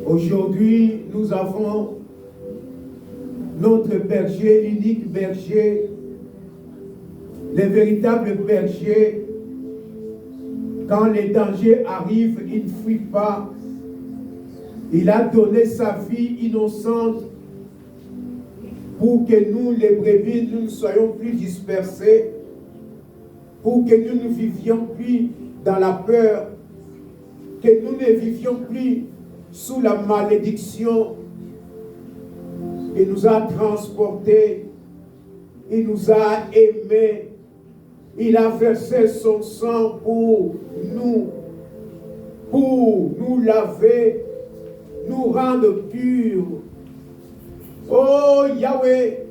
Aujourd'hui, nous avons notre berger, l'unique berger, le véritable berger. Quand les dangers arrivent, il ne fuit pas. Il a donné sa vie innocente pour que nous, les brebis, nous ne soyons plus dispersés, pour que nous ne vivions plus dans la peur, que nous ne vivions plus sous la malédiction. Il nous a transportés, il nous a aimés, il a versé son sang pour nous laver, nous rendre purs. Oh Yahweh,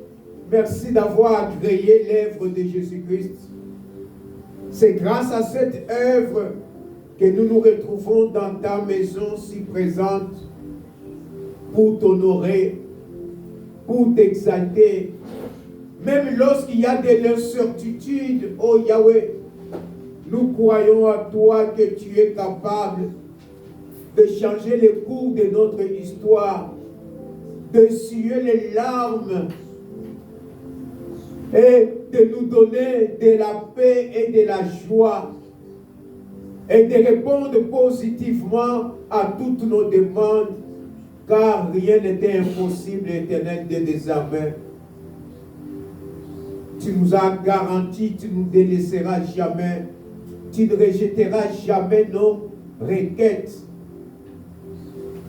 merci d'avoir créé l'œuvre de Jésus-Christ. C'est grâce à cette œuvre que nous nous retrouvons dans ta maison si présente pour t'honorer, pour t'exalter. Même lorsqu'il y a de l'incertitude, oh Yahweh, nous croyons à toi que tu es capable de changer le cours de notre histoire, d'essuyer les larmes et de nous donner de la paix et de la joie et de répondre positivement à toutes nos demandes, car rien n'était impossible, Éternel, de désormais. Tu nous as garanti, tu ne nous délaisseras jamais, tu ne rejetteras jamais nos requêtes.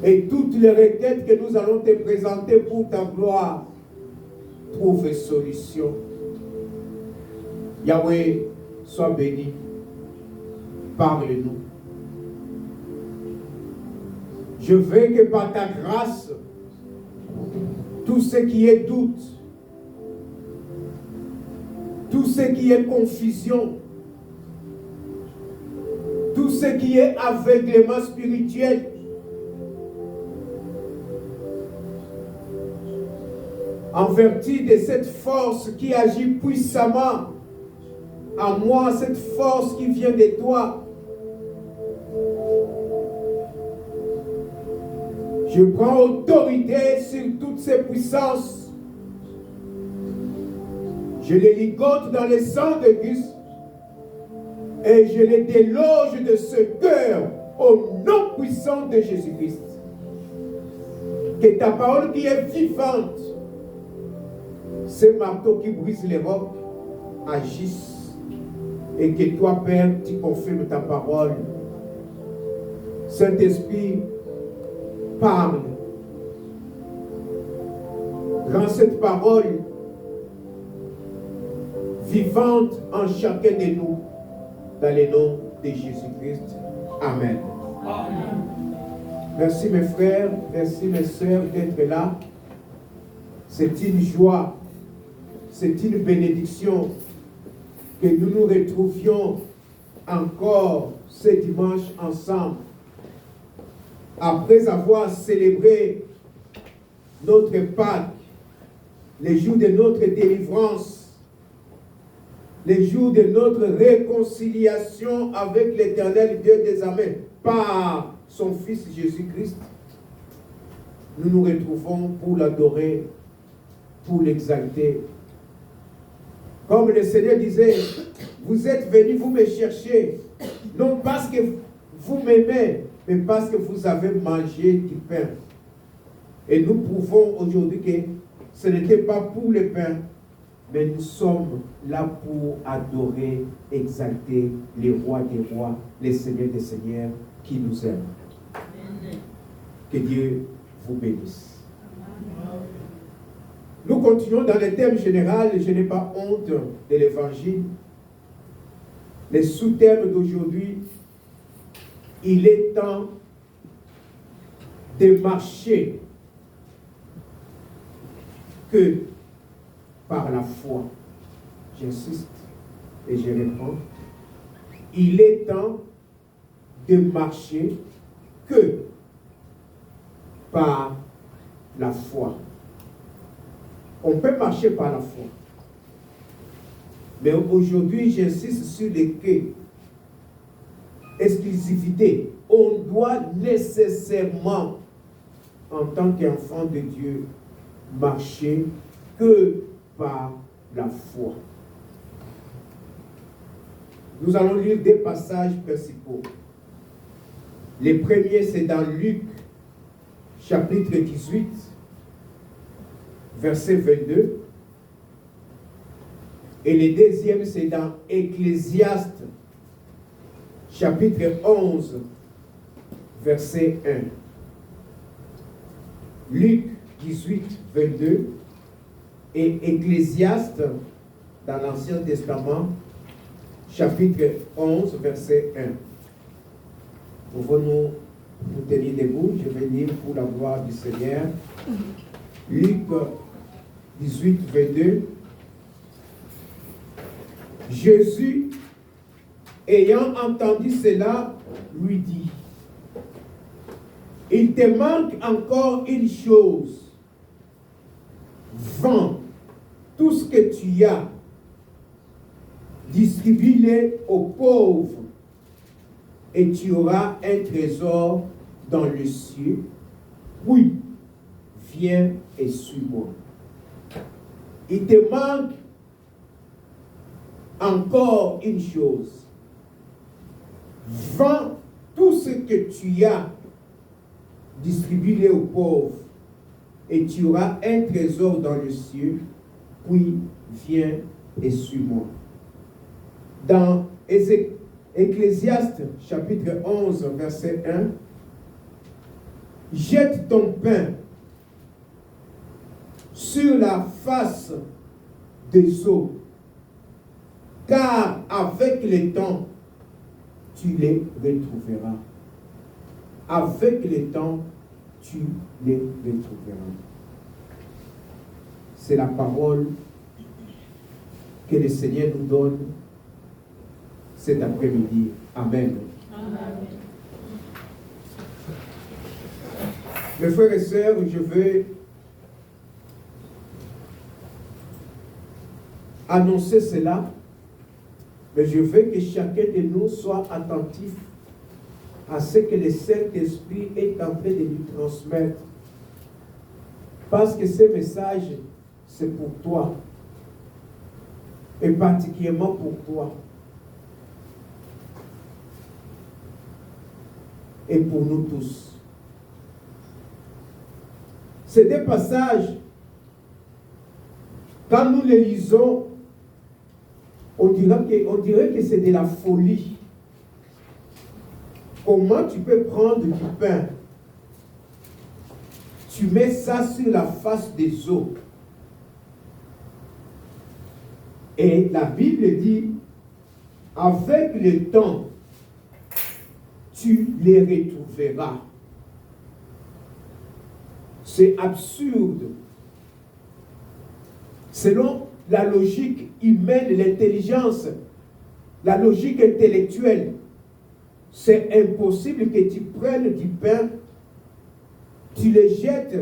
Et toutes les requêtes que nous allons te présenter pour ta gloire trouvent solution. Yahweh, sois béni. Parle-nous. Je veux que par ta grâce, tout ce qui est doute, tout ce qui est confusion, tout ce qui est aveuglement spirituel, en vertu de cette force qui agit puissamment en moi, cette force qui vient de toi, je prends autorité sur toutes ces puissances. Je les ligote dans le sang de Christ et je les déloge de ce cœur au nom puissant de Jésus-Christ. Que ta parole qui est vivante, ce marteau qui brise les rocs, agisse. Et que toi, Père, tu confirmes ta parole. Saint-Esprit, parle. Rends cette parole vivante en chacun de nous, dans le nom de Jésus-Christ. Amen. Amen. Merci mes frères, merci mes sœurs d'être là. C'est une joie, c'est une bénédiction que nous nous retrouvions encore ce dimanche ensemble. Après avoir célébré notre Pâques, les jours de notre délivrance, les jours de notre réconciliation avec l'Éternel Dieu des armées par son Fils Jésus-Christ, nous nous retrouvons pour l'adorer, pour l'exalter. Comme le Seigneur disait, vous êtes venus, vous me chercher, non parce que vous m'aimez, mais parce que vous avez mangé du pain. Et nous prouvons aujourd'hui que ce n'était pas pour le pain, mais nous sommes là pour adorer, exalter les rois des rois, les seigneurs des seigneurs qui nous aiment. Que Dieu vous bénisse. Nous continuons dans le thème général, je n'ai pas honte de l'évangile. Le sous-thème d'aujourd'hui, il est temps de marcher que par la foi. J'insiste et je réponds. Il est temps de marcher que par la foi. On peut marcher par la foi. Mais aujourd'hui, j'insiste sur les que. Exclusivité, on doit nécessairement, en tant qu'enfant de Dieu, marcher que par la foi. Nous allons lire des passages principaux. Les premiers, c'est dans Luc, chapitre 18, verset 22. Et le deuxième, c'est dans Ecclésiaste, chapitre 11, verset 1. Luc 18, 22 et Ecclésiaste, dans l'Ancien Testament, chapitre 11, verset 1. Pouvons-nous nous tenir debout? Je vais lire pour la gloire du Seigneur. Luc 18, 22. Jésus, ayant entendu cela, lui dit, il te manque encore une chose. Vends tout ce que tu as, distribue-les aux pauvres, et tu auras un trésor dans le ciel. Oui, viens et suis-moi. Il te manque encore une chose. Vends tout ce que tu as, distribue-les aux pauvres, et tu auras un trésor dans le ciel. Puis viens et suis-moi. Dans Ecclésiaste, chapitre 11, verset 1, jette ton pain sur la face des eaux, car avec le temps, tu les retrouveras. Avec le temps, tu les retrouveras. C'est la parole que le Seigneur nous donne cet après-midi. Amen. Amen. Mes frères et sœurs, je veux annoncer cela, mais je veux que chacun de nous soit attentif à ce que le Saint-Esprit est en train de lui transmettre. Parce que ce message, c'est pour toi. Et particulièrement pour toi. Et pour nous tous. C'est des passages, quand nous les lisons, on dirait que c'est de la folie. Comment tu peux prendre du pain, tu mets ça sur la face des eaux, et la Bible dit, avec le temps, tu les retrouveras. C'est absurde. Selon la logique humaine, l'intelligence, la logique intellectuelle, c'est impossible que tu prennes du pain, tu le jettes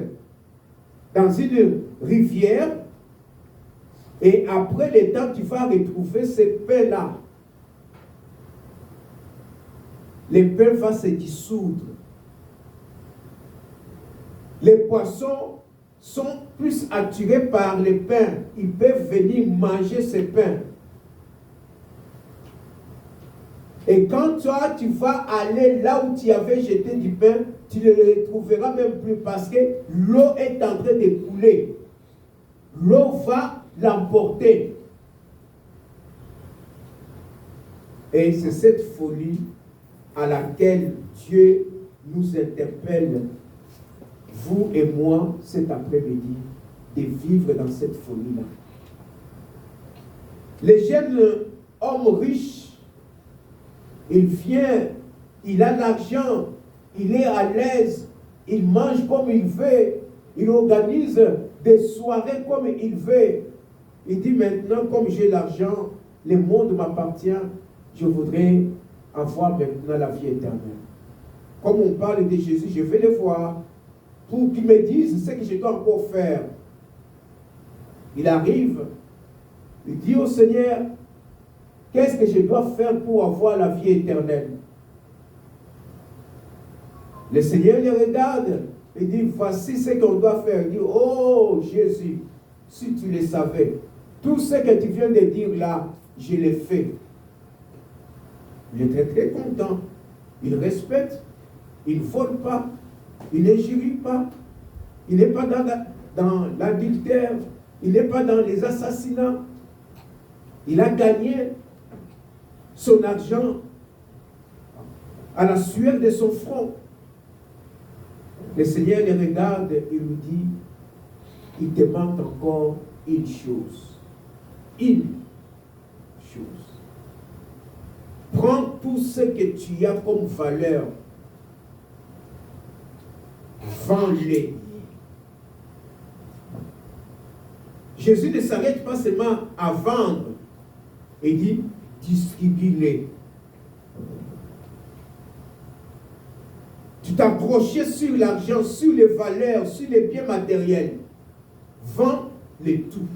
dans une rivière, et après le temps, tu vas retrouver ce pain-là. Le pain va se dissoudre. Les poissons sont plus attirés par le pain. Ils peuvent venir manger ce pain. Et quand toi, tu vas aller là où tu avais jeté du pain, tu ne le retrouveras même plus parce que l'eau est en train de couler. L'eau va l'emporter. Et c'est cette folie à laquelle Dieu nous interpelle, vous et moi, cet après-midi, de vivre dans cette folie-là. Les jeunes hommes riches, il vient, il a l'argent, il est à l'aise, il mange comme il veut, il organise des soirées comme il veut. Il dit maintenant, comme j'ai l'argent, le monde m'appartient, je voudrais avoir maintenant la vie éternelle. Comme on parle de Jésus, je vais le voir pour qu'il me dise ce que je dois encore faire. Il arrive, il dit au Seigneur, qu'est-ce que je dois faire pour avoir la vie éternelle? Le Seigneur les regarde et dit, voici ce qu'on doit faire. Il dit, oh Jésus, si tu le savais, tout ce que tu viens de dire là, je l'ai fait. Il était très content. Il respecte, il ne vole pas, il n'injurie pas, il n'est pas dans l'adultère, il n'est pas dans les assassinats. Il a gagné son argent à la sueur de son front. Le Seigneur le regarde et lui dit, il te manque encore une chose. Une chose. Prends tout ce que tu as comme valeur. Vends-les. Jésus ne s'arrête pas seulement à vendre. Il dit, distribue-les. Tu t'accrochais sur l'argent, sur les valeurs, sur les biens matériels. Vends-les tout.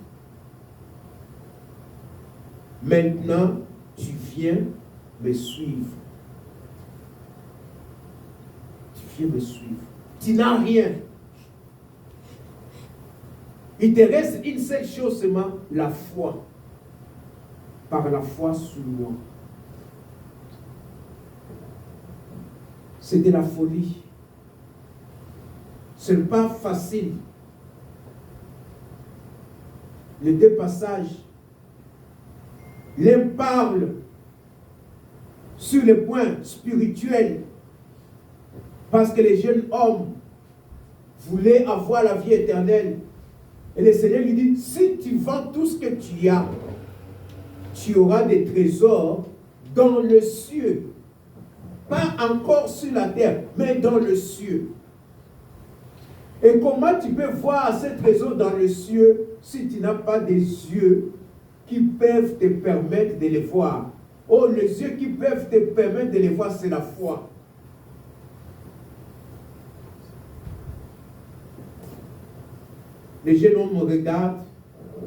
Maintenant, tu viens me suivre. Tu viens me suivre. Tu n'as rien. Il te reste une seule chose seulement, la foi. Par la foi sur moi. C'est de la folie. Ce n'est pas facile. Les deux passages, l'un parle sur le point spirituel, parce que les jeunes hommes voulaient avoir la vie éternelle. Et le Seigneur lui dit, si tu vends tout ce que tu as, tu auras des trésors dans le cieux. Pas encore sur la terre, mais dans le cieux. Et comment tu peux voir ces trésors dans le cieux si tu n'as pas des yeux qui peuvent te permettre de les voir? Oh, les yeux qui peuvent te permettre de les voir, c'est la foi. Les jeunes hommes me regardent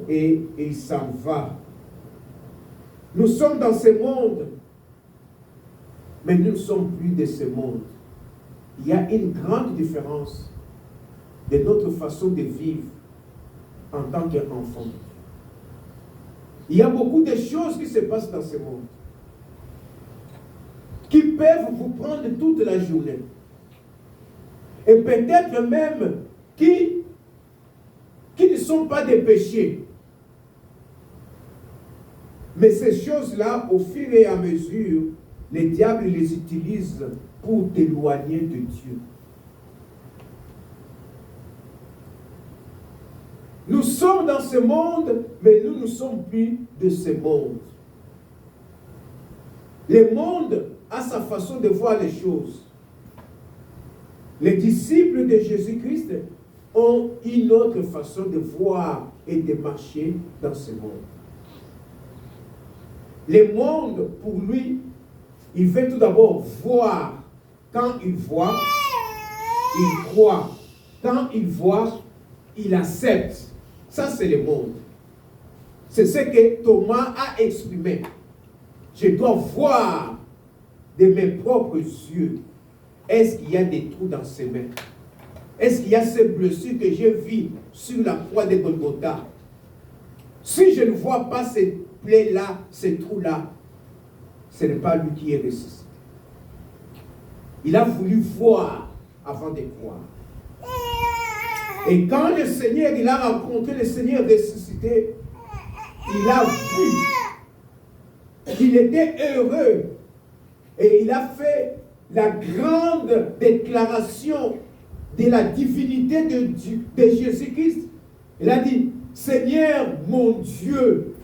et il s'en va. Nous sommes dans ce monde, mais nous ne sommes plus de ce monde. Il y a une grande différence de notre façon de vivre en tant qu'enfant. Il y a beaucoup de choses qui se passent dans ce monde qui peuvent vous prendre toute la journée. Et peut-être même qui ne sont pas des péchés. Mais ces choses-là, au fur et à mesure, les diables les utilisent pour t'éloigner de Dieu. Nous sommes dans ce monde, mais nous ne sommes plus de ce monde. Le monde a sa façon de voir les choses. Les disciples de Jésus-Christ ont une autre façon de voir et de marcher dans ce monde. Le monde, pour lui, il veut tout d'abord voir. Quand il voit, il croit. Quand il voit, il accepte. Ça, c'est le monde. C'est ce que Thomas a exprimé. Je dois voir de mes propres yeux. Est-ce qu'il y a des trous dans ses mains? Est-ce qu'il y a ces blessures que j'ai vues sur la croix de Golgotha? Si je ne vois pas ces plaies-là, ces trous-là, ce n'est pas lui qui est ressuscité. Il a voulu voir avant de croire. Et quand le Seigneur, il a rencontré le Seigneur ressuscité, il a vu qu'il était heureux. Et il a fait la grande déclaration de la divinité de Jésus-Christ. Il a dit, Seigneur mon Dieu.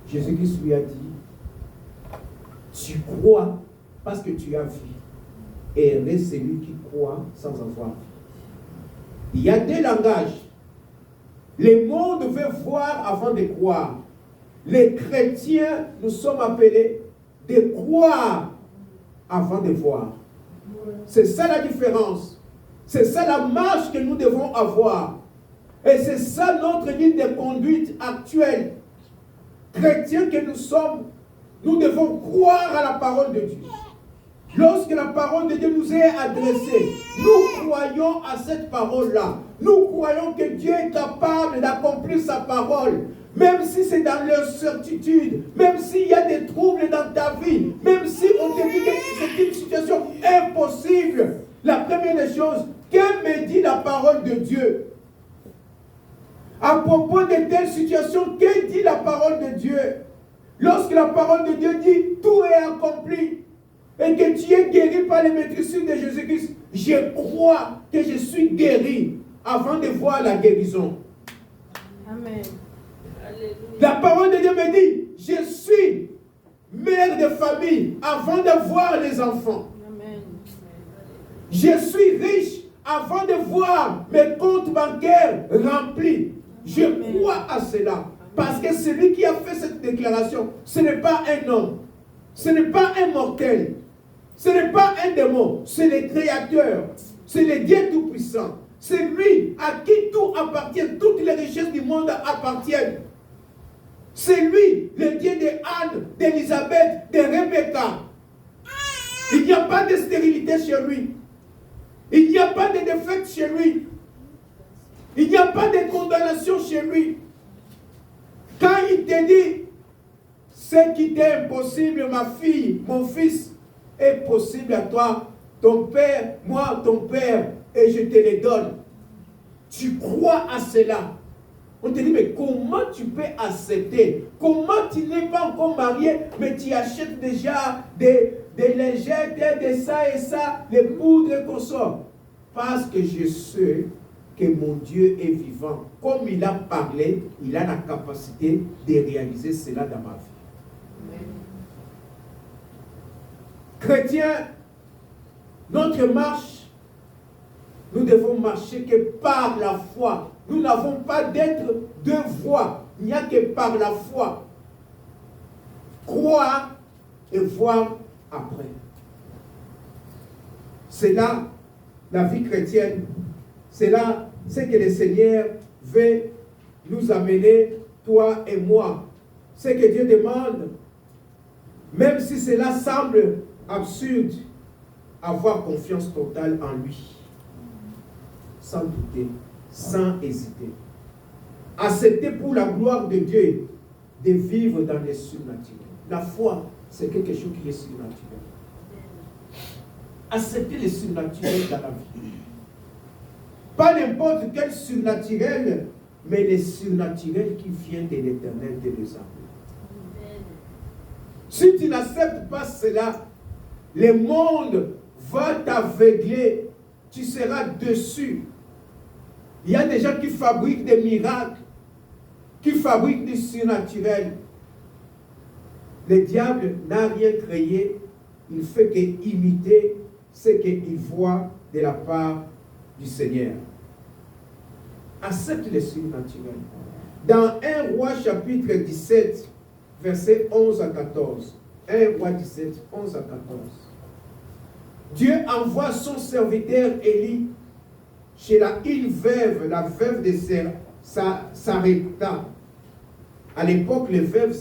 Jésus-Christ lui a dit, tu crois parce que tu as vu. Et heureux celui qui croit sans avoir vu. Il y a deux langages. Le monde veut voir avant de croire. Les chrétiens, nous sommes appelés de croire avant de voir. C'est ça la différence. C'est ça la marche que nous devons avoir. Et c'est ça notre ligne de conduite actuelle. Chrétiens que nous sommes, nous devons croire à la parole de Dieu. Lorsque la parole de Dieu nous est adressée, nous croyons à cette parole-là. Nous croyons que Dieu est capable d'accomplir sa parole. Même si c'est dans l'incertitude, même s'il y a des troubles dans ta vie, même si on te dit que c'est une situation impossible, la première des choses, que me dit la parole de Dieu? À propos de telle situation, que dit la parole de Dieu? Lorsque la parole de Dieu dit tout est accompli et que tu es guéri par les maîtrisures de Jésus-Christ, je crois que je suis guéri avant de voir la guérison. Amen. La parole de Dieu me dit, je suis mère de famille avant de voir les enfants. Amen. Je suis riche avant de voir mes comptes bancaires remplis. Je crois à cela. Parce que celui qui a fait cette déclaration, ce n'est pas un homme. Ce n'est pas un mortel. Ce n'est pas un démon. C'est le Créateur. C'est le Dieu Tout-Puissant. C'est lui à qui tout appartient. Toutes les richesses du monde appartiennent. C'est lui, le Dieu de Anne, d'Élisabeth, de Rebecca. Il n'y a pas de stérilité chez lui. Il n'y a pas de défaite chez lui. Il n'y a pas de condamnation chez lui. Quand il te dit, ce qui t'est impossible, ma fille, mon fils, est possible à toi, ton père, moi, ton père, et je te les donne. Tu crois à cela. On te dit, mais comment tu peux accepter? Comment tu n'es pas encore marié, mais tu achètes déjà des lingettes, de ça et ça, des poudres qu'on sort? Parce que je sais que mon Dieu est vivant. Comme il a parlé, il a la capacité de réaliser cela dans ma vie. Amen. Chrétiens, notre marche, nous devons marcher que par la foi. Nous n'avons pas d'être deux voies. Il n'y a que par la foi. Croire et voir après. C'est là la vie chrétienne. C'est là ce que le Seigneur veut nous amener, toi et moi. Ce que Dieu demande, même si cela semble absurde, avoir confiance totale en lui. Sans douter, sans hésiter. Accepter pour la gloire de Dieu de vivre dans les surnaturels. La foi, c'est quelque chose qui est surnaturel. Accepter les surnaturels dans la vie. Pas n'importe quel surnaturel, mais les surnaturels qui viennent de l'Éternel de les amener. Si tu n'acceptes pas cela, le monde va t'aveugler, tu seras dessus. Il y a des gens qui fabriquent des miracles, qui fabriquent du surnaturel. Le diable n'a rien créé, il ne fait qu'imiter ce qu'il voit de la part du Seigneur. Accepte le surnaturel. Dans 1 Roi chapitre 17, versets 11 à 14. 1 Roi 17, 11 à 14. Dieu envoie son serviteur Élie chez une veuve, la veuve de Sarepta. À l'époque, les veuves,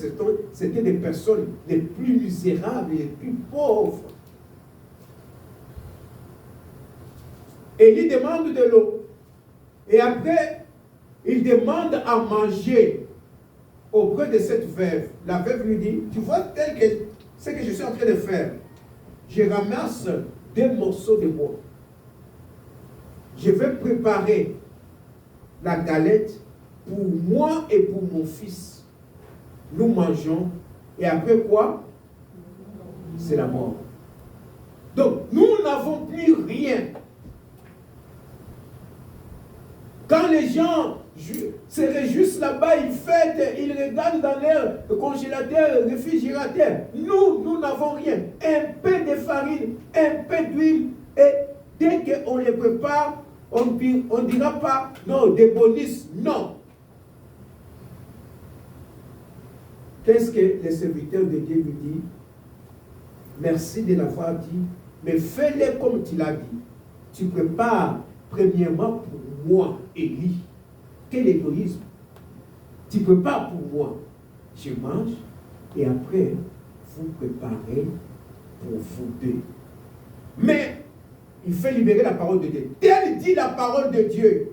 c'était des personnes les plus misérables, les plus pauvres. Élie demande de l'eau. Et après, il demande à manger auprès de cette veuve. La veuve lui dit, tu vois tel que ce que je suis en train de faire. Je ramasse 2 morceaux de bois. Je vais préparer la galette pour moi et pour mon fils. Nous mangeons. Et après quoi? C'est la mort. Donc, nous n'avons plus rien. Quand les gens se réjouissent là-bas, ils fêtent, ils regardent dans leur congélateur, réfrigérateur. Nous n'avons rien. Un peu de farine, un peu d'huile. Et dès qu'on les prépare, on ne dira pas, non, des bonus, non. Qu'est-ce que le serviteur de Dieu lui dit? Merci de l'avoir dit, mais fais-le comme tu l'as dit. Tu prépares premièrement pour moi, Élie. Quel égoïsme. Tu prépares pour moi. Je mange et après, vous préparez pour vous deux. Mais il fait libérer la parole de Dieu. Telle dit la parole de Dieu.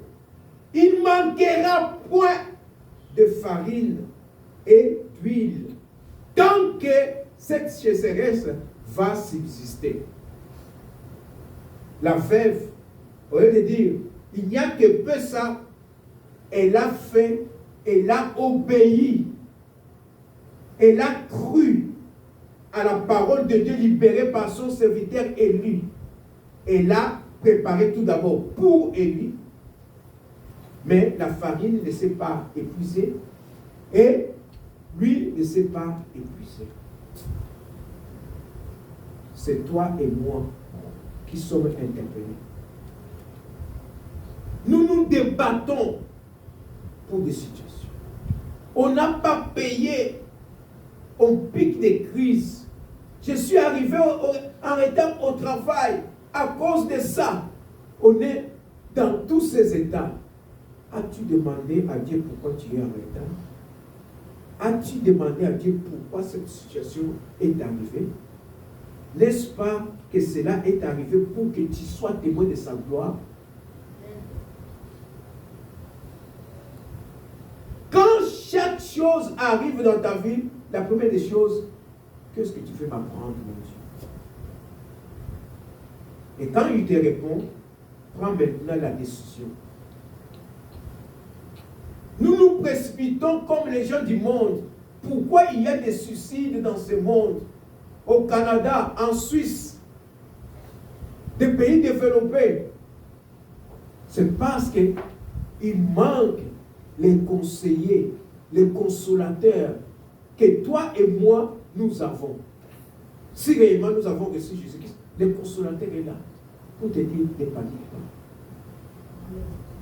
Il ne manquera point de farine et d'huile tant que cette sécheresse va subsister. La veuve, au lieu de dire, il n'y a que peu ça, elle a fait, elle a obéi, elle a cru à la parole de Dieu libérée par son serviteur Élie. Elle a préparé tout d'abord pour Élie, mais la farine ne s'est pas épuisée et l'huile ne s'est pas épuisée. C'est toi et moi qui sommes interpellés. Nous nous débattons pour des situations. On n'a pas payé au pic des crises. Je suis arrivé en retard au travail. À cause de ça, on est dans tous ces états. As-tu demandé à Dieu pourquoi tu es en retard? As-tu demandé à Dieu pourquoi cette situation est arrivée? N'est-ce pas que cela est arrivé pour que tu sois témoin de sa gloire? Quand chaque chose arrive dans ta vie, la première des choses, qu'est-ce que tu veux m'apprendre, mon Dieu? Et quand il te répond, prends maintenant la décision. Nous nous précipitons comme les gens du monde. Pourquoi il y a des suicides dans ce monde? Au Canada, en Suisse, des pays développés. C'est parce qu'il manque les conseillers, les consolateurs que toi et moi, nous avons. Si réellement nous avons reçu Jésus-Christ, le consolateur est là pour te dire, ne panique pas.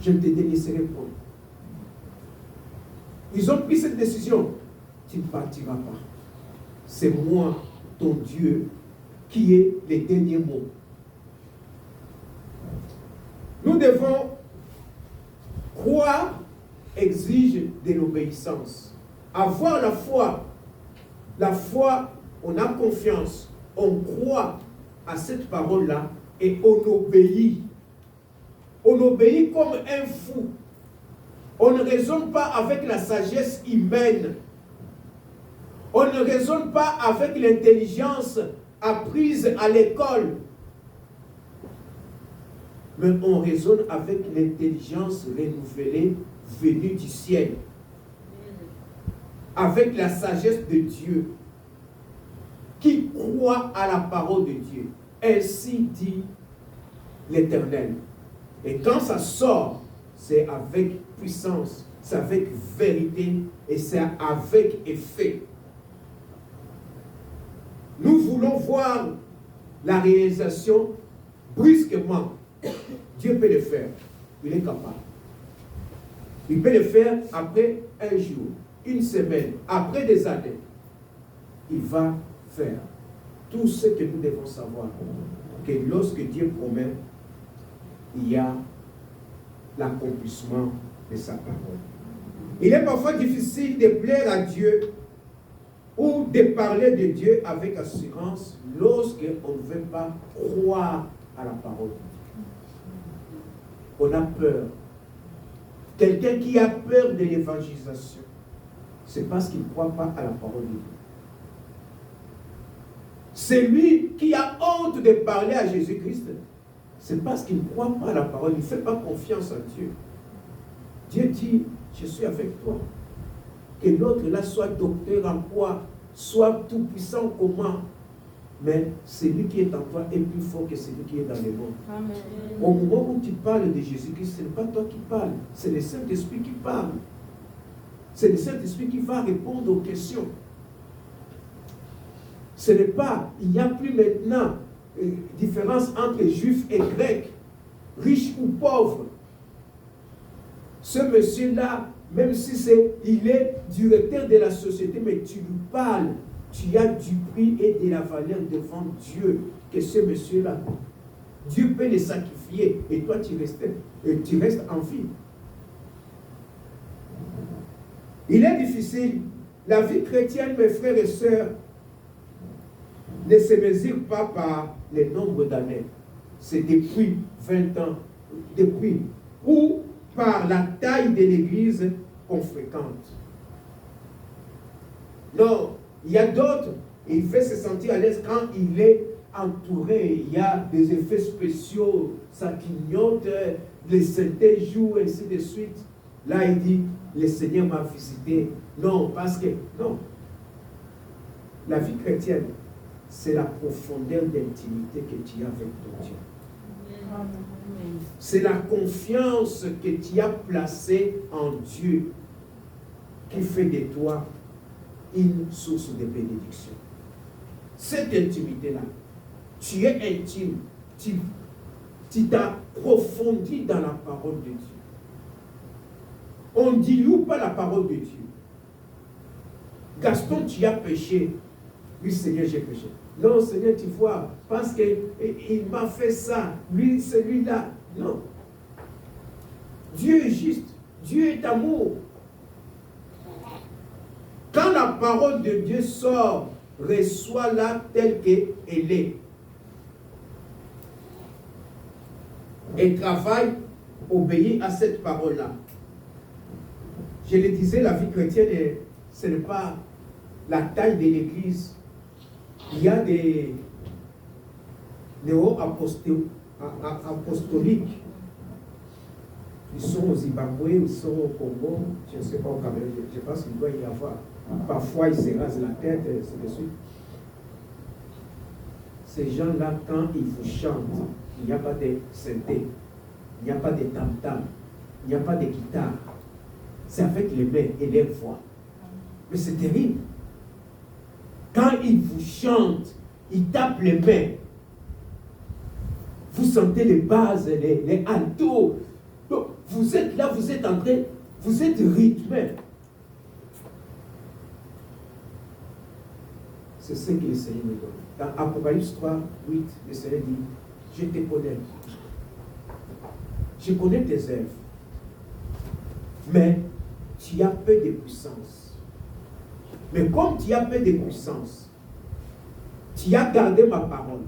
Je ne te délaisserai pas. Ils ont pris cette décision. Tu ne partiras pas. C'est moi, ton Dieu, qui est le dernier mot. Nous devons croire exige de l'obéissance. Avoir la foi. La foi, on a confiance. On croit à cette parole-là et on obéit. On obéit comme un fou. On ne raisonne pas avec la sagesse humaine. On ne raisonne pas avec l'intelligence apprise à l'école. Mais on raisonne avec l'intelligence renouvelée venue du ciel. Avec la sagesse de Dieu. Qui croit à la parole de Dieu. Ainsi dit l'Éternel. Et quand ça sort, c'est avec puissance, c'est avec vérité et c'est avec effet. Nous voulons voir la réalisation brusquement. Dieu peut le faire. Il est capable. Il peut le faire après un jour, une semaine, après des années. Il va faire tout ce que nous devons savoir. Que lorsque Dieu promet, il y a l'accomplissement de sa parole. Il est parfois difficile de plaire à Dieu ou de parler de Dieu avec assurance lorsqu'on ne veut pas croire à la parole de Dieu. On a peur. Quelqu'un qui a peur de l'évangélisation, c'est parce qu'il ne croit pas à la parole de Dieu. Celui qui a honte de parler à Jésus-Christ, c'est parce qu'il ne croit pas à la parole, il ne fait pas confiance en Dieu. Dieu dit, je suis avec toi. Que l'autre là soit docteur en quoi, soit tout puissant comment, mais celui qui est en toi est plus fort que celui qui est dans le monde. Amen. Au moment où tu parles de Jésus-Christ, ce n'est pas toi qui parles, c'est le Saint-Esprit qui parle. C'est le Saint-Esprit qui va répondre aux questions. Ce n'est pas, il n'y a plus maintenant différence entre juifs et grecs, riches ou pauvres. Ce monsieur-là, même si il est directeur de la société, mais tu lui parles, tu as du prix et de la valeur devant Dieu que ce monsieur-là. Dieu peut le sacrifier et toi tu restes en vie. Il est difficile. La vie chrétienne, mes frères et sœurs, ne se mesure pas par le nombre d'années. C'est depuis 20 ans, depuis, ou par la taille de l'église qu'on fréquente. Non, il y a d'autres, et il fait se sentir à l'aise quand il est entouré. Il y a des effets spéciaux, ça clignote, les synthés jouent, ainsi de suite. Là, il dit, le Seigneur m'a visité. Non, parce que, non. La vie chrétienne, c'est la profondeur d'intimité que tu as avec ton Dieu. C'est la confiance que tu as placée en Dieu qui fait de toi une source de bénédiction. Cette intimité-là, tu es intime, tu t'approfondis dans la parole de Dieu. On ne dilue pas la parole de Dieu. Gaston, tu as péché. Oui, Seigneur, j'ai péché. Non, Seigneur, tu vois, parce qu'il m'a fait ça. Lui, celui-là. Non. Dieu est juste. Dieu est amour. Quand la parole de Dieu sort, reçois-la telle qu'elle est. Et travaille, obéit à cette parole-là. Je le disais, la vie chrétienne, ce n'est pas la taille de l'Église. Il y a des néo-apostoliques. Ils sont au Zimbabwe, ils sont au Congo, je ne sais pas au Cameroun, je pense qu'il doit y avoir. Parfois, ils se rasent la tête, et ainsi de suite. Ces gens-là, quand ils vous chantent, il n'y a pas de synthé, il n'y a pas de tam-tam, il n'y a pas de guitare. C'est avec les mains et les voix. Mais c'est terrible. Quand ils vous chantent, ils tapent les mains. Vous sentez les basses, les altos. Donc, vous êtes là, vous êtes en train, vous êtes rythmé. C'est ce que le Seigneur nous donne. Dans Apocalypse 3, 8, le Seigneur dit, je te connais. Je connais tes œuvres. Mais tu as peu de puissance. Mais comme tu as peu de puissance, tu as gardé ma parole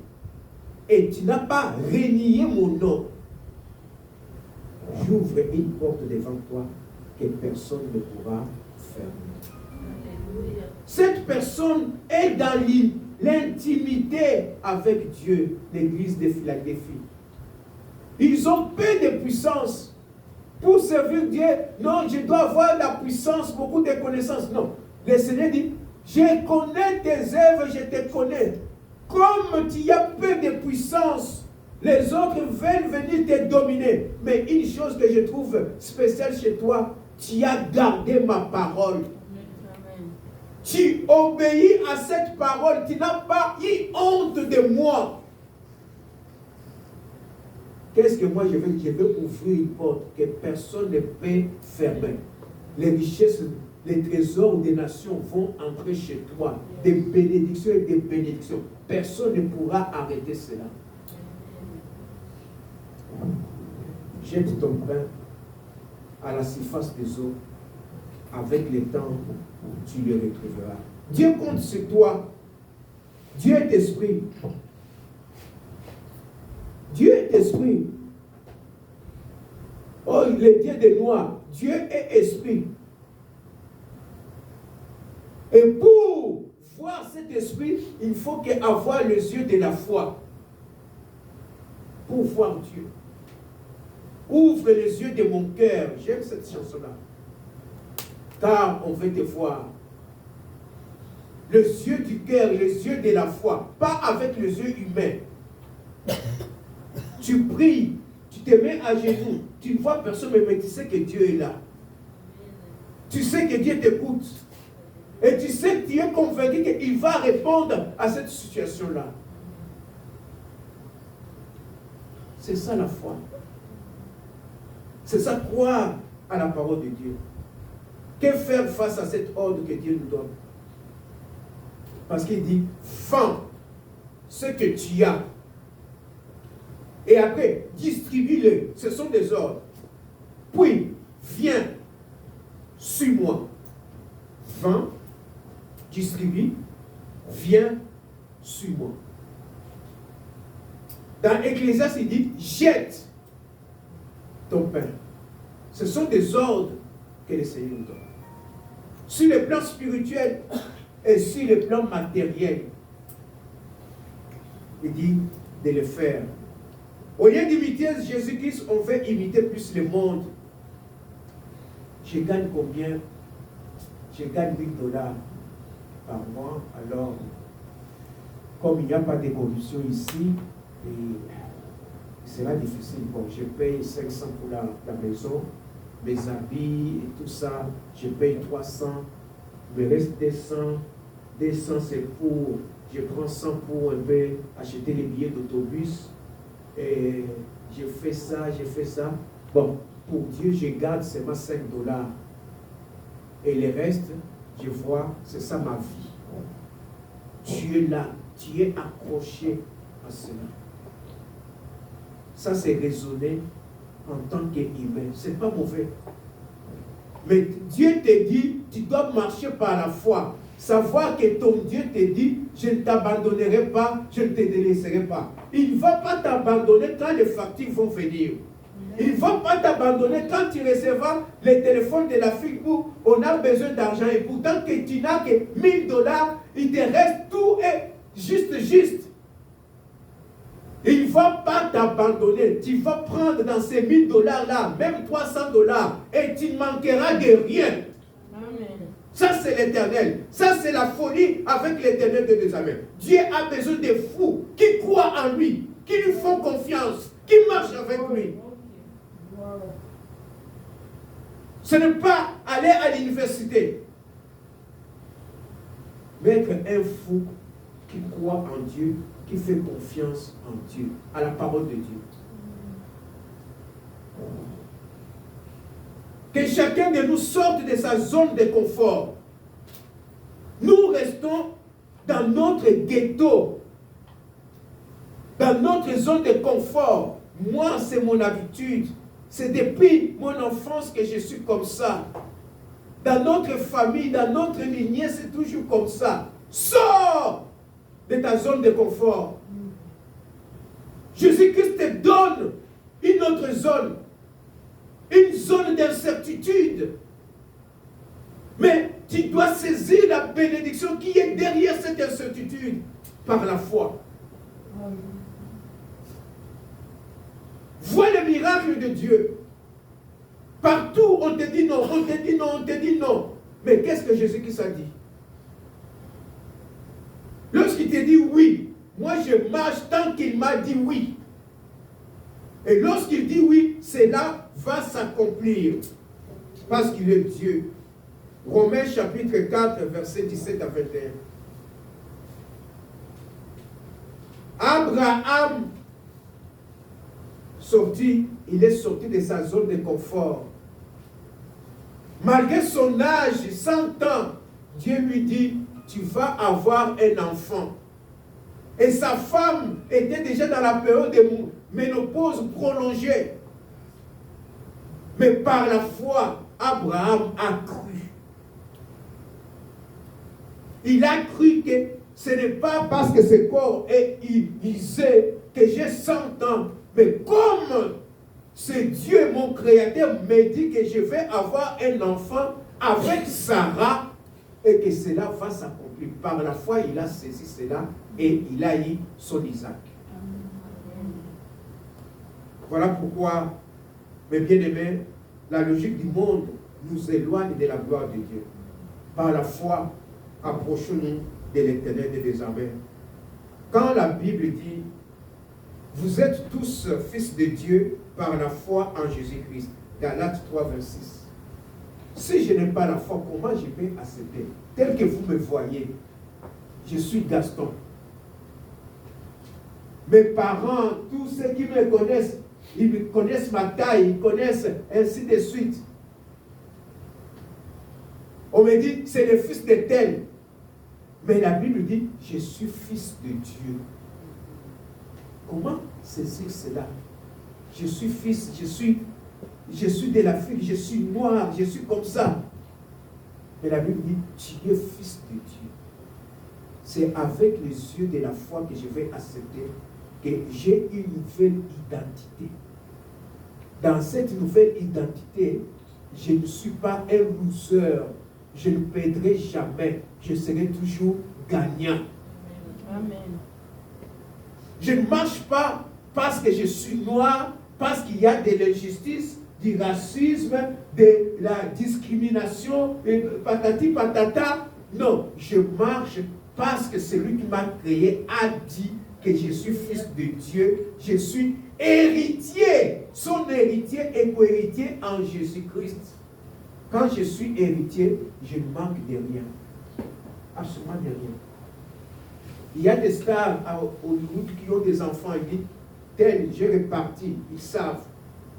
et tu n'as pas renié mon nom. J'ouvre une porte devant toi que personne ne pourra fermer. Cette personne est dans l'intimité avec Dieu, l'église de Philadelphie. Ils ont peu de puissance pour servir Dieu. Non, je dois avoir la puissance, beaucoup de connaissances. Non. Le Seigneur dit, je connais tes œuvres, je te connais. Comme tu as peu de puissance, les autres veulent venir te dominer. Mais une chose que je trouve spéciale chez toi, tu as gardé ma parole. Amen. Tu obéis à cette parole. Tu n'as pas eu honte de moi. Qu'est-ce que moi je veux? Je veux ouvrir une porte que personne ne peut fermer. Les richesses, les trésors des nations vont entrer chez toi. Des bénédictions et des bénédictions. Personne ne pourra arrêter cela. Jette ton pain à la surface des eaux. Avec le temps, tu le retrouveras. Dieu compte sur toi. Dieu est esprit. Dieu est esprit. Oh, le Dieu des Noirs. Dieu est esprit. Et pour voir cet esprit, il faut avoir les yeux de la foi. Pour voir Dieu. Ouvre les yeux de mon cœur. J'aime cette chanson-là. Car on veut te voir. Les yeux du cœur, les yeux de la foi. Pas avec les yeux humains. Tu pries, tu te mets à genoux, tu ne vois personne, mais tu sais que Dieu est là. Tu sais que Dieu t'écoute. Et tu sais que tu es convaincu qu'il va répondre à cette situation-là. C'est ça la foi. C'est ça croire à la parole de Dieu. Que faire face à cet ordre que Dieu nous donne? Parce qu'il dit, vends ce que tu as. Et après, distribue-le. Ce sont des ordres. Puis, viens, suis-moi. Vends, distribue, viens, suis-moi. Dans Ecclésiaste, il dit, jette ton pain. Ce sont des ordres que le Seigneur nous donne. Sur le plan spirituel et sur le plan matériel, il dit de le faire. Au lieu d'imiter Jésus-Christ, on veut imiter plus le monde. Je gagne combien? Je gagne $8 par mois. Alors, comme il n'y a pas de corruption ici, c'est difficile. Bon, je paye 500 pour la maison, mes habits et tout ça. Je paye 300. Il me reste 200. 200, c'est pour... Je prends 100 pour un peu acheter les billets d'autobus. Et je fais ça, je fais ça. Bon, pour Dieu, je garde seulement $5. Et le reste, je vois, c'est ça ma vie. Tu es là, tu es accroché à cela. Ça, c'est raisonner en tant qu'humain. Ce n'est pas mauvais. Mais Dieu te dit, tu dois marcher par la foi. Savoir que ton Dieu te dit, je ne t'abandonnerai pas, je ne te délaisserai pas. Il ne va pas t'abandonner quand les factures vont venir. Il ne va pas t'abandonner quand tu recevras les téléphones de l'Afrique où on a besoin d'argent. Et pourtant que tu n'as que $1000, il te reste tout et juste. Il ne va pas t'abandonner. Tu vas prendre dans ces $1000 là, même $300, et tu ne manqueras de rien. Ça, c'est l'éternel. Ça, c'est la folie avec l'éternel de Désamène. Dieu a besoin de fous qui croient en lui, qui lui font confiance, qui marchent avec lui. Ce n'est pas aller à l'université, mais être un fou qui croit en Dieu, qui fait confiance en Dieu, à la parole de Dieu. Que chacun de nous sorte de sa zone de confort. Nous restons dans notre ghetto, dans notre zone de confort. Moi, c'est mon habitude. C'est depuis mon enfance que je suis comme ça. Dans notre famille, dans notre lignée, c'est toujours comme ça. Sors de ta zone de confort. Jésus-Christ te donne une autre zone. Une zone d'incertitude. Mais tu dois saisir la bénédiction qui est derrière cette incertitude par la foi. Vois le miracle de Dieu. Partout, on te dit non, on te dit non, on te dit non. Mais qu'est-ce que Jésus-Christ a dit? Lorsqu'il te dit oui, moi je marche tant qu'il m'a dit oui. Et lorsqu'il dit oui, cela va s'accomplir. Parce qu'il est Dieu. Romains chapitre 4, versets 17 à 21. Abraham il est sorti de sa zone de confort. Malgré son âge, 100 ans, Dieu lui dit, tu vas avoir un enfant. Et sa femme était déjà dans la période de ménopause prolongée. Mais par la foi, Abraham a cru. Il a cru que ce n'est pas parce que ce corps est usé que j'ai 100 ans. Mais comme c'est Dieu, mon créateur, me dit que je vais avoir un enfant avec Sarah et que cela va s'accomplir. Par la foi, il a saisi cela et il a eu son Isaac. Voilà pourquoi, mes bien-aimés, la logique du monde nous éloigne de la gloire de Dieu. Par la foi, approchons-nous de l'Éternel de désormais. Quand la Bible dit vous êtes tous fils de Dieu par la foi en Jésus-Christ. Galates 3, 26. Si je n'ai pas la foi, comment je peux accepter? Tel que vous me voyez, je suis Gaston. Mes parents, tous ceux qui me connaissent, ils connaissent ma taille, ils connaissent ainsi de suite. On me dit, c'est le fils de tel. Mais la Bible dit, je suis fils de Dieu. Comment saisir cela? Je suis fils, je suis de l'Afrique, je suis noir, je suis comme ça. Mais la Bible dit, tu es fils de Dieu. c'est avec les yeux de la foi que je vais accepter que j'ai une nouvelle identité. Dans cette nouvelle identité, je ne suis pas un loser. Je ne perdrai jamais. Je serai toujours gagnant. Amen. Je ne marche pas parce que je suis noir, parce qu'il y a de l'injustice, du racisme, de la discrimination, patati patata. Non, je marche parce que celui qui m'a créé a dit que je suis fils de Dieu, je suis héritier. Son héritier et co-héritier en Jésus-Christ. Quand je suis héritier, je ne manque de rien. Absolument de rien. Il y a des stars à Hollywood qui ont des enfants, ils disent, tel, j'ai réparti, ils savent.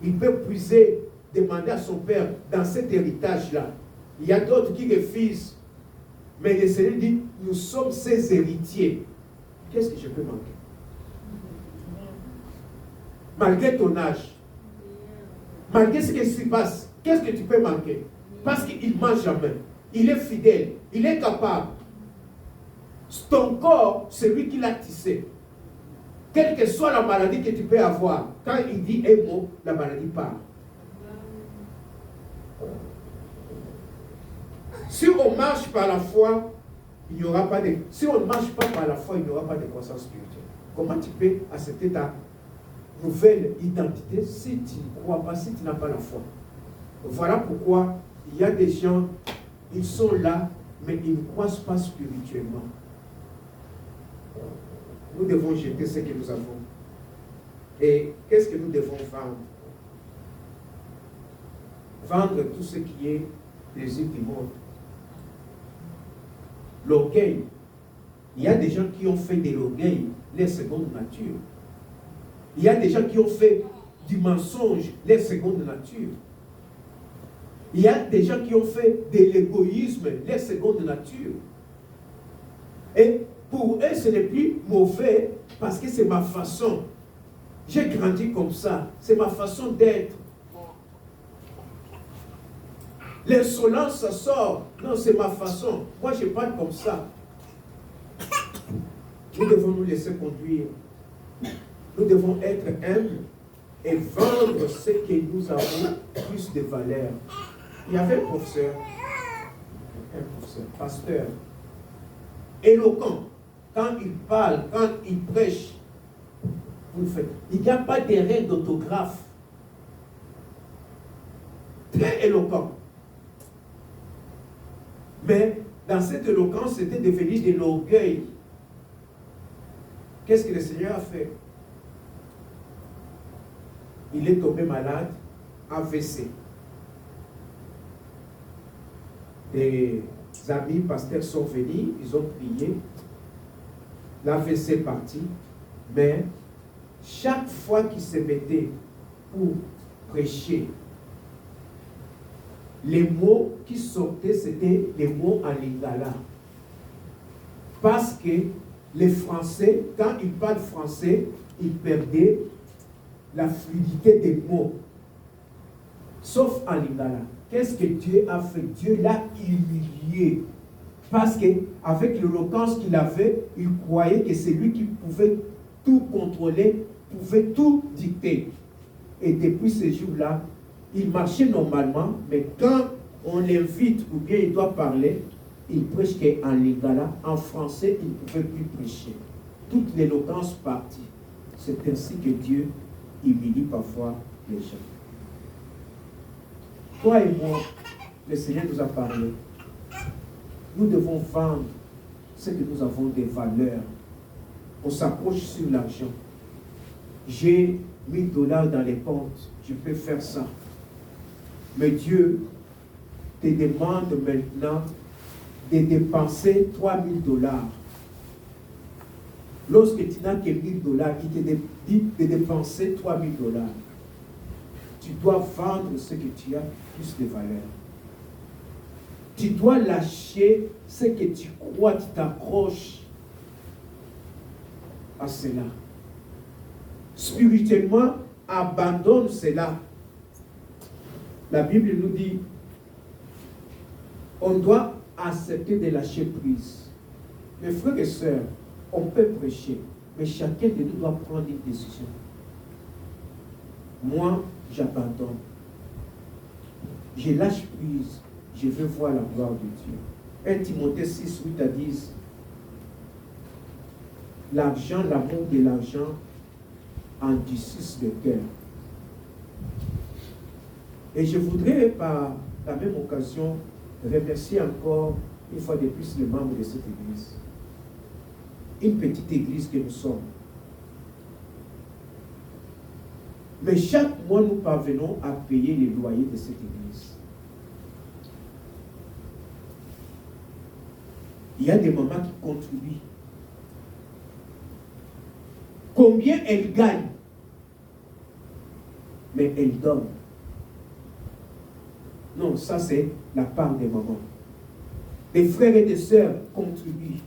Ils peuvent puiser, demander à son père dans cet héritage-là. Il y a d'autres qui refusent. Mais le Seigneur dit, nous sommes ses héritiers. Qu'est-ce que je peux manquer? Malgré ton âge, malgré ce qui se passe, qu'est-ce que tu peux manquer? Parce qu'il ne ment jamais. Il est fidèle, il est capable. Ton corps, c'est lui qui l'a tissé. Quelle que soit la maladie que tu peux avoir, quand il dit un mot, la maladie part. Si on marche par la foi, il n'y aura pas de... Si on ne marche pas par la foi, il n'y aura pas de croissance spirituelle. Comment tu peux accepter ta nouvelle identité si tu ne crois pas, si tu n'as pas la foi? Voilà pourquoi il y a des gens, ils sont là, mais ils ne croissent pas spirituellement. Nous devons jeter ce que nous avons. Et qu'est-ce que nous devons vendre? Vendre tout ce qui est plaisir du monde. L'orgueil. Il y a des gens qui ont fait de l'orgueil leur seconde nature. Il y a des gens qui ont fait du mensonge leur seconde nature. Il y a des gens qui ont fait de l'égoïsme leur seconde nature. Et pour eux, ce n'est plus mauvais parce que c'est ma façon. J'ai grandi comme ça. C'est ma façon d'être. L'insolence, ça sort. Non, c'est ma façon. Moi, je parle comme ça. Nous devons nous laisser conduire. Nous devons être humbles et vendre ce que nous avons plus de valeur. Il y avait un professeur, pasteur, éloquent. Quand il parle, quand il prêche, vous le faites. Il n'y a pas d'erreur d'orthographe. Très éloquent. Mais dans cette éloquence, c'était devenu de l'orgueil. Qu'est-ce que le Seigneur a fait? Il est tombé malade, AVC. Des amis pasteurs sont venus, ils ont prié. L'AVC est parti. Mais chaque fois qu'il se mettait pour prêcher, les mots qui sortaient, c'était les mots en lingala. Parce que les Français, quand ils parlent français, ils perdaient la fluidité des mots. Sauf en lingala. Qu'est-ce que Dieu a fait? Dieu l'a humilié. Parce qu'avec l'éloquence qu'il avait, il croyait que c'est lui qui pouvait tout contrôler, pouvait tout dicter. Et depuis ce jour-là, il marchait normalement, mais quand on l'invite ou bien il doit parler, il prêche qu'en lingala, en français, il ne pouvait plus prêcher. Toute l'éloquence partit. C'est ainsi que Dieu humilie parfois les gens. Toi et moi, le Seigneur nous a parlé. Nous devons vendre ce que nous avons des valeurs. On s'approche sur l'argent. J'ai $1000 dans les comptes. Je peux faire ça. Mais Dieu te demande maintenant de dépenser $3000. Lorsque tu n'as que $1000, il te dit de dépenser $3000. Tu dois vendre ce que tu as plus de valeur. Tu dois lâcher ce que tu crois, tu t'accroches à cela. Spirituellement, abandonne cela. La Bible nous dit, on doit accepter de lâcher prise. Mes frères et sœurs, on peut prêcher, mais chacun de nous doit prendre une décision. Moi, j'abandonne. Je lâche prise. Je veux voir la gloire de Dieu. 1 Timothée 6, 8 à 10. L'argent, l'amour de l'argent endurcissent le cœur. Et je voudrais, par la même occasion, remercier encore une fois de plus les membres de cette église. Une petite église que nous sommes. Mais chaque mois, nous parvenons à payer les loyers de cette église. Il y a des mamans qui contribuent. Combien elles gagnent? Mais elles donnent. Non, ça c'est la part des mamans. Les frères et les sœurs contribuent.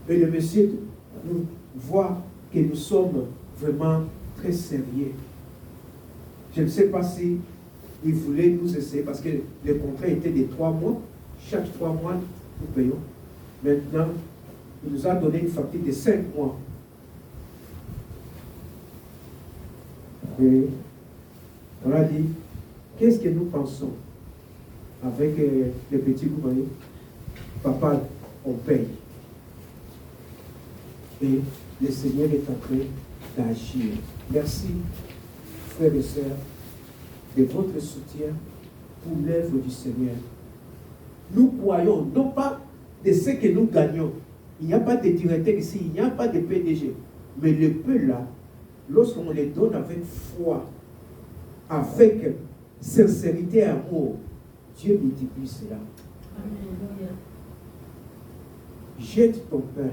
Et le monsieur nous voit que nous sommes vraiment très sérieux. Je ne sais pas si il voulait nous essayer, parce que le contrat était de 3 mois. Chaque 3 mois, nous payons. Maintenant, il nous a donné une facture de 5 mois. Et on a dit, qu'est-ce que nous pensons avec les petits, vous voyez? Papa, on paye. Et le Seigneur est en train d'agir. Merci, frères et sœurs, de votre soutien pour l'œuvre du Seigneur. Nous croyons, non pas de ce que nous gagnons. Il n'y a pas de directeur ici, il n'y a pas de PDG. Mais le peu là, lorsqu'on les donne avec foi, avec sincérité et amour, Dieu multiplie cela. Alléluia. Jette ton pain.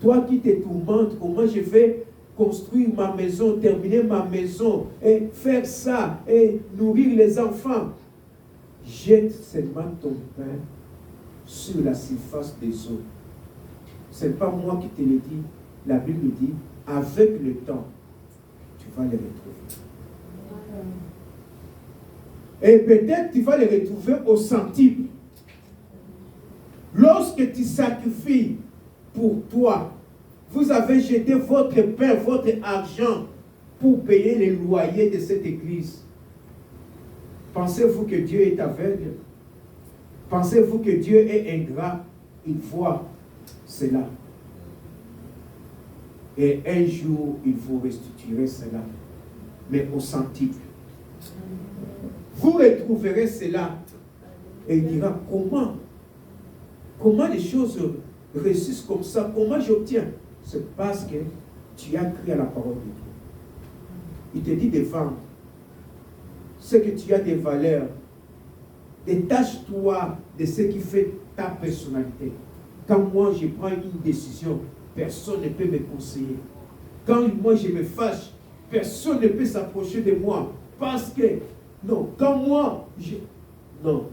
Toi qui te tourmentes, comment je vais construire ma maison, terminer ma maison, et faire ça, et nourrir les enfants. Jette seulement ton pain sur la surface des eaux. Ce n'est pas moi qui te le dis. La Bible dit, avec le temps, tu vas les retrouver. Et peut-être tu vas les retrouver au centime. Lorsque tu sacrifies pour toi, vous avez jeté votre pain, votre argent pour payer les loyers de cette église. Pensez-vous que Dieu est aveugle? Pensez-vous que Dieu est ingrat? Il voit cela. Et un jour, il vous restituerait cela. Mais au centime. Vous retrouverez cela. Et il dira, comment les choses réussissent comme ça? Comment j'obtiens? C'est parce que tu as cru à la parole de Dieu. Il te dit de vendre. Ce que tu as des valeurs. Détache-toi de ce qui fait ta personnalité. Quand moi je prends une décision, personne ne peut me conseiller. Quand moi je me fâche, personne ne peut s'approcher de moi. Parce que, non, quand moi, non.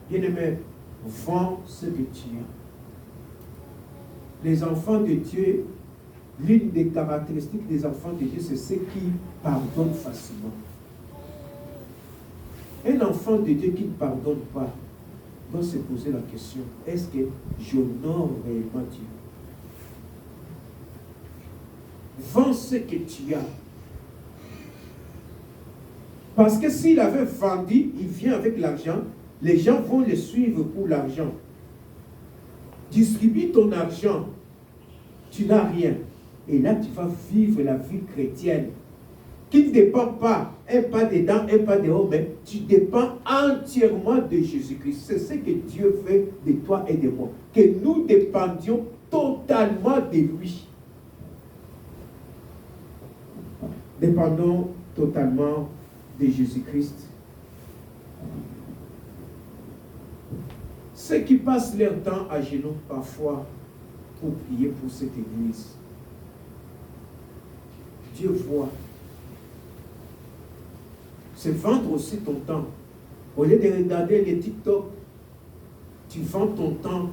Bien-aimé, vends ce que tu as. Les enfants de Dieu, l'une des caractéristiques des enfants de Dieu, c'est ceux qui pardonnent facilement. Un enfant de Dieu qui ne pardonne pas doit se poser la question, est-ce que j'honore réellement Dieu? Vends ce que tu as. Parce que s'il avait vendu, il vient avec l'argent, les gens vont le suivre pour l'argent. Distribue ton argent, tu n'as rien. Et là, tu vas vivre la vie chrétienne qui ne dépend pas un pas dedans, un pas dehors, mais tu dépends entièrement de Jésus-Christ. C'est ce que Dieu fait de toi et de moi. Que nous dépendions totalement de lui. Dépendons totalement de Jésus-Christ. Ceux qui passent leur temps à genoux parfois pour prier pour cette église, Dieu voit. C'est vendre aussi ton temps. Au lieu de regarder les TikTok, tu vends ton temps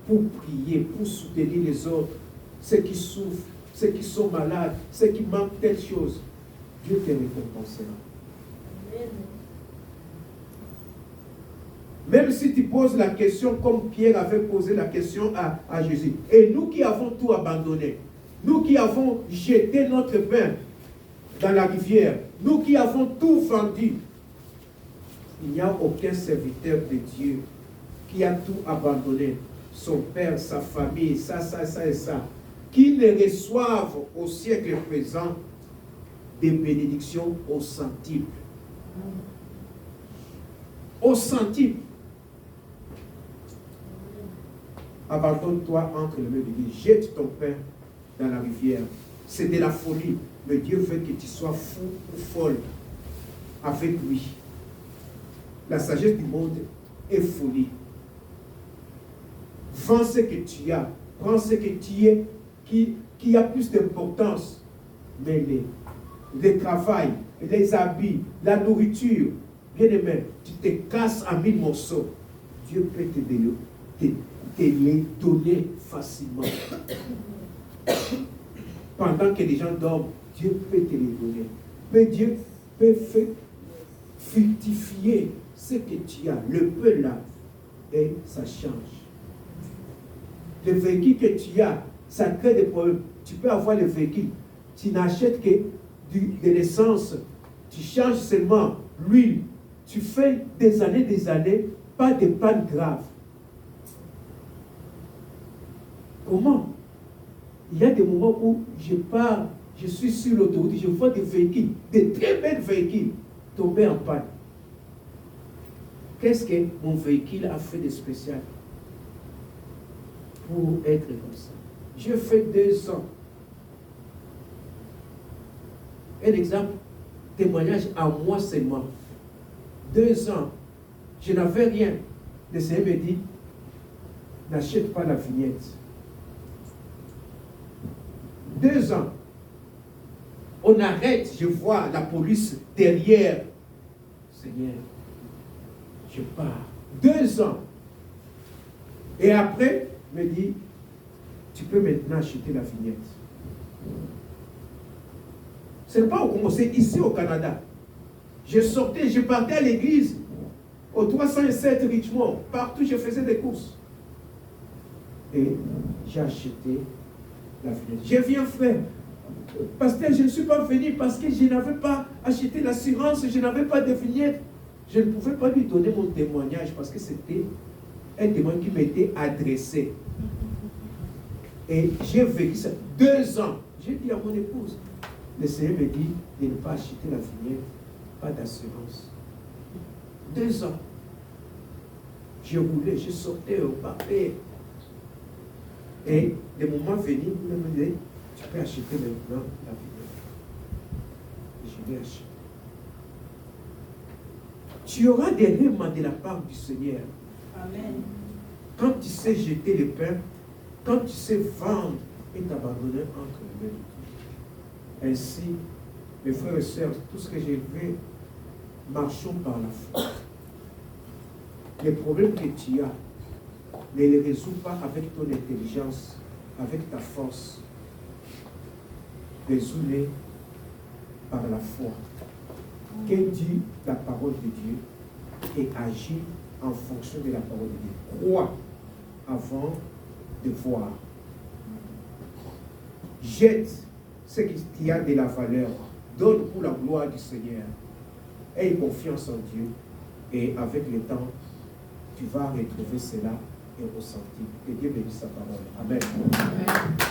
pour prier, pour soutenir les autres, ceux qui souffrent, ceux qui sont malades, ceux qui manquent telle chose. Dieu te récompensera. Même si tu poses la question comme Pierre avait posé la question à Jésus. Et nous qui avons tout abandonné, nous qui avons jeté notre pain dans la rivière, nous qui avons tout vendu, il n'y a aucun serviteur de Dieu qui a tout abandonné, son père, sa famille, ça et ça, qui ne reçoivent au siècle présent des bénédictions au centime. Au centime. Abandonne-toi entre les mains de Dieu. Jette ton pain dans la rivière. C'est de la folie. Mais Dieu veut que tu sois fou ou folle avec lui. La sagesse du monde est folie. Vends ce que tu as. Prends ce que tu es qui a plus d'importance. Mais le travail, les habits, la nourriture, bien aimé, tu te casses en 1000 morceaux. Dieu peut te les donner facilement. Pendant que les gens dorment, Dieu peut te les donner. Mais Dieu peut fructifier ce que tu as, le peu là, et ça change. Le véhicule que tu as, ça crée des problèmes. Tu peux avoir le véhicule, tu n'achètes que de l'essence, tu changes seulement l'huile, tu fais des années, pas de panne grave. Comment? Il y a des moments où je pars, je suis sur l'autoroute, je vois des véhicules, des très belles véhicules, tomber en panne. Qu'est-ce que mon véhicule a fait de spécial pour être comme ça? J'ai fait 2 ans. Un exemple, témoignage à moi seulement. 2 ans, je n'avais rien. Le Seigneur me dit, n'achète pas la vignette. 2 ans. On arrête, je vois la police derrière. Seigneur, je pars. 2 ans. Et après, il me dit, tu peux maintenant acheter la vignette. Ce n'est pas au Congo, c'est ici au Canada. Je sortais, je partais à l'église, au 307 Richmond, partout je faisais des courses. Et j'ai acheté la vignette. Je viens frère, pasteur, je ne suis pas venu parce que je n'avais pas acheté l'assurance, je n'avais pas de vignette. Je ne pouvais pas lui donner mon témoignage parce que c'était un témoignage qui m'était adressé. Et j'ai vécu ça 2 ans. J'ai dit à mon épouse, le Seigneur me dit de ne pas acheter la vignette, pas d'assurance. 2 ans. Je roulais, je sortais au papier. Et le moment venu, il me dit, tu peux acheter maintenant la vignette. Et je l'ai acheté. Tu auras des règlements de la part du Seigneur. Amen. Quand tu sais jeter le pain, quand tu sais vendre et t'abandonner entre les mains de Dieu. Ainsi, mes frères et sœurs, tout ce que j'ai fait, marchons par la foi. Les problèmes que tu as, ne les résous pas avec ton intelligence, avec ta force. Résous-les par la foi. Que dit la parole de Dieu et agis en fonction de la parole de Dieu. Crois avant de voir. Jette ce qui a de la valeur. Donne pour la gloire du Seigneur. Aie confiance en Dieu. Et avec le temps, tu vas retrouver cela et ressentir. Que Dieu bénisse sa parole. Amen. Amen.